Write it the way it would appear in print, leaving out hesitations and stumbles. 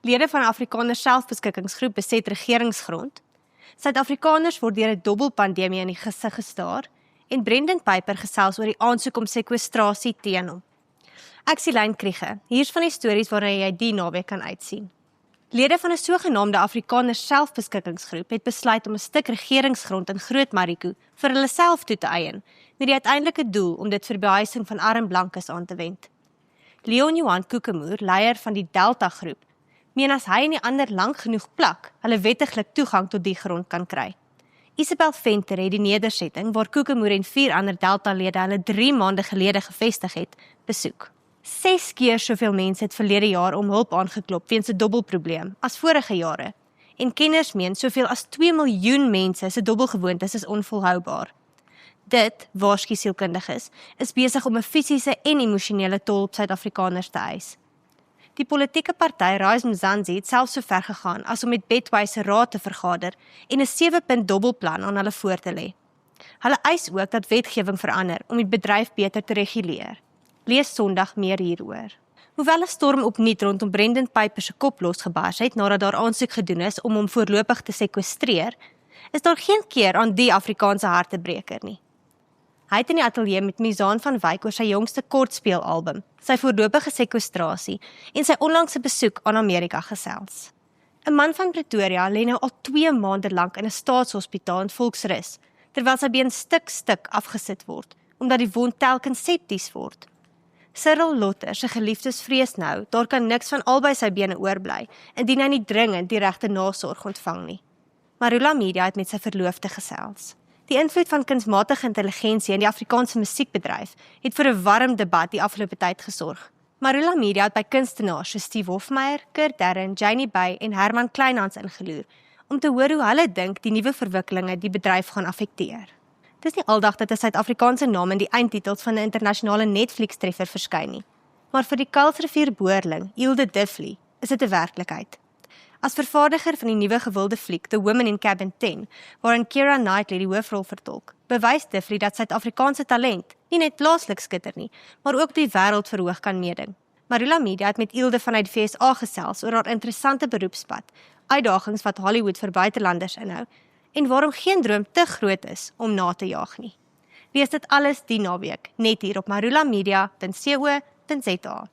Lede van 'n Afrikaner selfbeskikkingsgroep beset regeringsgrond. Suid-Afrikaners word deur 'n dubbelpandemie in die gesig gestaar en Brendan Piper gesels oor die aansoek om sekwestrasie teen hom. Ek is Lyn Kriege, hier's van die stories waarna jy die naweek kan uitsien. Lede van 'n sogenaamde Afrikaner selfbeskikkingsgroep het besluit om 'n stuk regeringsgrond in Groot Marico vir hulle self toe te eien, met die uiteindelike doel om dit vir behuising van arm blankes aan te wend. Leon Johan Kokemoer, leier van die Delta groep, meen as hy en die ander lank genoeg plak, hulle wettiglik toegang tot die grond kan kry. Isabel Venter het die nedersetting, waar Kokemoer en 4 ander Delta-lede hulle 3 maande gelede gevestig het, besoek. 6 keer soveel mense het verlede jaar om hulp aangeklop weens 'n dubbelprobleem as vorige jare, en kenners meen soveel as 2 miljoen mense se dubbelgewoontes is onvolhoubaar. Dit, waarsku sielkundiges, is besig om 'n fisiese en emosionele tol op Suid-Afrikaners te eis. Die politieke party Rise Mzansi het selfs so ver gegaan as om met Betway se raad te vergader en 'n 7-punt dubbelplan aan hulle voor te lê. Hulle eis ook dat wetgewing verander om die bedryf beter te reguleer. Lees Sondag meer hieroor. Hoewel 'n storm opnuut rondom Brendan Piper se kop losgebars het nadat daar aansoek gedoen is om hom voorlopig te sekwestreer, is daar geen keer aan die Afrikaanse hartebreker nie. Hy het in die ateljee met Mizaan van Wyk oor sy jongste kortspeelalbum, sy voorlopige sekwestrasie en sy onlangse besoek aan Amerika gesels. 'n Man van Pretoria lê nou al 2 maande lank in 'n staatshospitaal in Volksrus, terwyl sy been stuk afgesit word, omdat die wond telkens septies word. Cyril Lotter se geliefdes vrees nou, daar kan niks van albei sy bene oorbly, indien hy nie dringend die regte nasorg ontvang nie. Marula Media het met sy verloofde gesels. Die invloed van kunsmatige intelligensie in die Afrikaanse musiekbedryf het vir 'n warm debat die afgelope tyd gesorg. Marula Media het by kunstenaars soos Steve Hofmeyer, Kurt Darren, Janie Bey en Herman Kleinhans ingeloer, om te hoor hoe hulle dink die nuwe verwikkelinge die bedryf gaan affekteer. Dis nie aldag dat 'n Suid-Afrikaanse naam in die eindtitels van 'n internasionale Netflix-treffer verskyn nie, maar vir die Kuilsrivier boerling, Ilde Diffley, is dit 'n werklikheid. As vervaardiger van die nuwe gewilde fliek The Woman in Cabin 10, waarin Keira Knightley die hoofrol vertolk, bewys Diffley dat Suid-Afrikaanse talent nie net plaaslik skitter nie, maar ook op die wêreld verhoog kan meeding. Marula Media het met Ilde vanuit die VSA gesels oor haar interessante beroepspad, uitdagings wat Hollywood vir buitelanders inhou, en waarom geen droom te groot is om na te jaag nie. Lees dit alles die naweek, net hier op marulamedia.co.za.